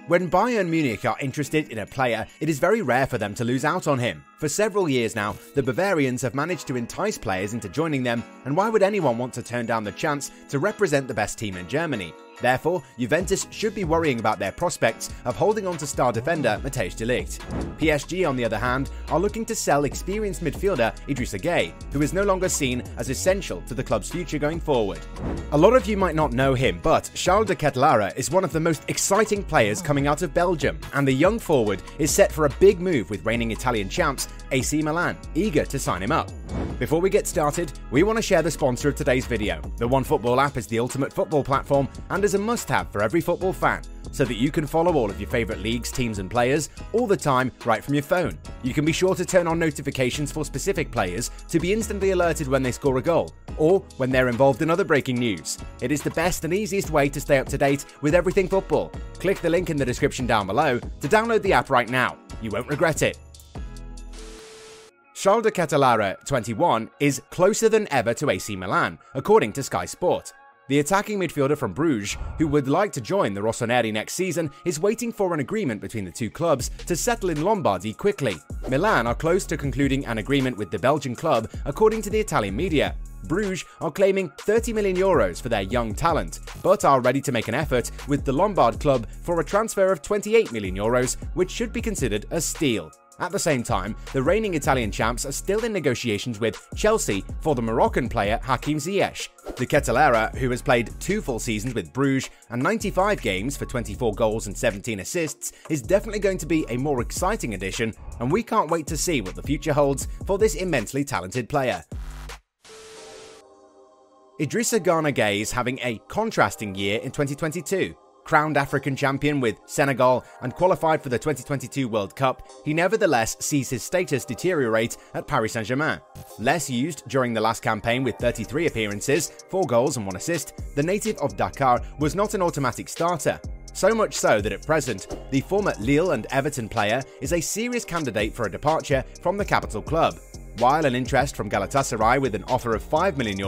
When Bayern Munich are interested in a player, it is very rare for them to lose out on him. For several years now, the Bavarians have managed to entice players into joining them, and why would anyone want to turn down the chance to represent the best team in Germany? Therefore, Juventus should be worrying about their prospects of holding on to star defender Matthijs de Ligt. PSG, on the other hand, are looking to sell experienced midfielder Idrissa Gueye, who is no longer seen as essential to the club's future going forward. A lot of you might not know him, but Charles De Ketelaere is one of the most exciting players coming out of Belgium, and the young forward is set for a big move with reigning Italian champs AC Milan, eager to sign him up. Before we get started, we want to share the sponsor of today's video. The OneFootball app is the ultimate football platform and is a must-have for every football fan, so that you can follow all of your favourite leagues, teams and players all the time right from your phone. You can be sure to turn on notifications for specific players to be instantly alerted when they score a goal, or when they're involved in other breaking news. It is the best and easiest way to stay up to date with everything football. Click the link in the description down below to download the app right now. You won't regret it. Charles De Ketelaere, 21, is closer than ever to AC Milan, according to Sky Sport. The attacking midfielder from Bruges, who would like to join the Rossoneri next season, is waiting for an agreement between the two clubs to settle in Lombardy quickly. Milan are close to concluding an agreement with the Belgian club, according to the Italian media. Bruges are claiming €30 million for their young talent, but are ready to make an effort with the Lombard club for a transfer of €28 million, which should be considered a steal. At the same time, the reigning Italian champs are still in negotiations with Chelsea for the Moroccan player Hakim Ziyech. De Ketelaere, who has played 2 full seasons with Bruges and 95 games for 24 goals and 17 assists, is definitely going to be a more exciting addition, and we can't wait to see what the future holds for this immensely talented player. Idrissa Gueye is having a contrasting year in 2022. Crowned African champion with Senegal and qualified for the 2022 World Cup, he nevertheless sees his status deteriorate at Paris Saint-Germain. Less used during the last campaign with 33 appearances, 4 goals and 1 assist, the native of Dakar was not an automatic starter. So much so that at present, the former Lille and Everton player is a serious candidate for a departure from the capital club. While an interest from Galatasaray with an offer of €5 million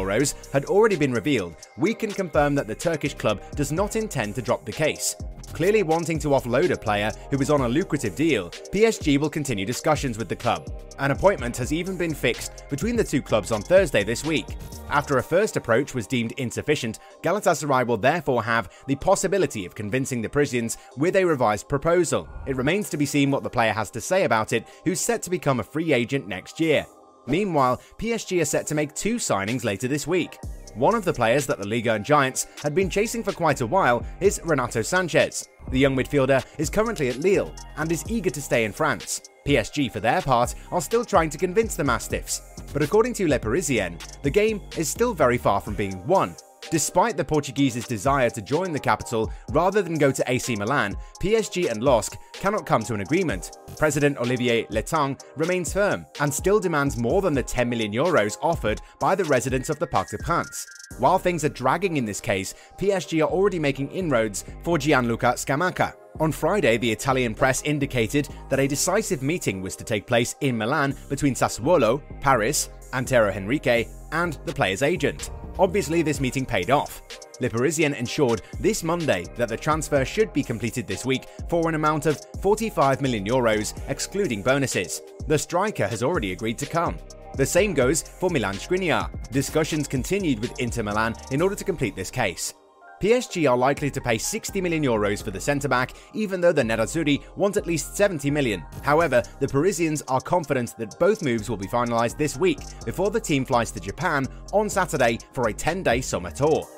had already been revealed, we can confirm that the Turkish club does not intend to drop the case. Clearly wanting to offload a player who is on a lucrative deal, PSG will continue discussions with the club. An appointment has even been fixed between the two clubs on Thursday this week. After a first approach was deemed insufficient, Galatasaray will therefore have the possibility of convincing the Parisians with a revised proposal. It remains to be seen what the player has to say about it, who's set to become a free agent next year. Meanwhile, PSG are set to make 2 signings later this week. One of the players that the Liga and Giants had been chasing for quite a while is Renato Sanchez. The young midfielder is currently at Lille and is eager to stay in France. PSG, for their part, are still trying to convince the Mastiffs. But according to Le Parisien, the game is still very far from being won. Despite the Portuguese's desire to join the capital rather than go to AC Milan, PSG and LOSC cannot come to an agreement. President Olivier Letang remains firm and still demands more than the €10 million offered by the residents of the Parc des Princes. While things are dragging in this case, PSG are already making inroads for Gianluca Scamacca. On Friday, the Italian press indicated that a decisive meeting was to take place in Milan between Sassuolo, Paris, Antero Henrique, and the player's agent. Obviously, this meeting paid off. Le Parisien ensured this Monday that the transfer should be completed this week for an amount of €45 million, excluding bonuses. The striker has already agreed to come. The same goes for Milan Skriniar. Discussions continued with Inter Milan in order to complete this case. PSG are likely to pay €60 million for the centre-back, even though the Nerazzurri want at least €70 million. However, the Parisians are confident that both moves will be finalised this week before the team flies to Japan on Saturday for a 10-day summer tour.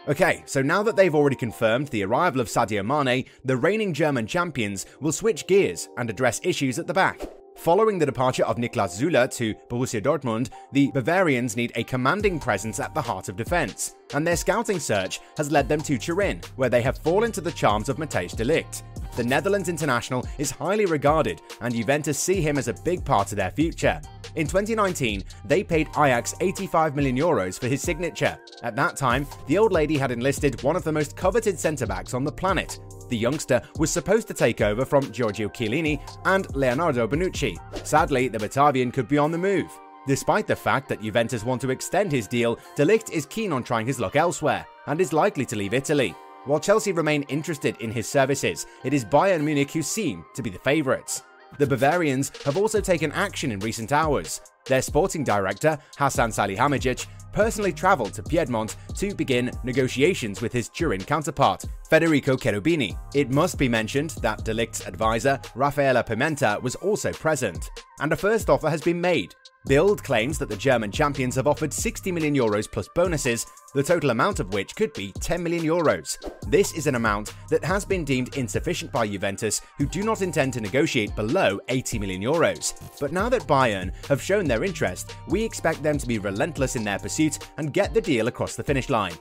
Okay, so now that they've already confirmed the arrival of Sadio Mane, the reigning German champions will switch gears and address issues at the back. Following the departure of Niklas Süle to Borussia Dortmund, the Bavarians need a commanding presence at the heart of defence, and their scouting search has led them to Turin, where they have fallen to the charms of Matthijs de Ligt. The Netherlands international is highly regarded, and Juventus see him as a big part of their future. In 2019, they paid Ajax €85 million for his signature. At that time, the old lady had enlisted one of the most coveted centre-backs on the planet. The youngster was supposed to take over from Giorgio Chiellini and Leonardo Bonucci. Sadly, the Batavian could be on the move. Despite the fact that Juventus want to extend his deal, De Ligt is keen on trying his luck elsewhere, and is likely to leave Italy. While Chelsea remain interested in his services, it is Bayern Munich who seem to be the favourites. The Bavarians have also taken action in recent hours. Their sporting director, Hasan Salihamidzic, personally travelled to Piedmont to begin negotiations with his Turin counterpart, Federico Cherubini. It must be mentioned that De Ligt's advisor, Raffaella Pimenta, was also present, and a first offer has been made. Bild claims that the German champions have offered €60 million plus bonuses, the total amount of which could be €10 million. This is an amount that has been deemed insufficient by Juventus, who do not intend to negotiate below €80 million. But now that Bayern have shown their interest, we expect them to be relentless in their pursuit and get the deal across the finish line.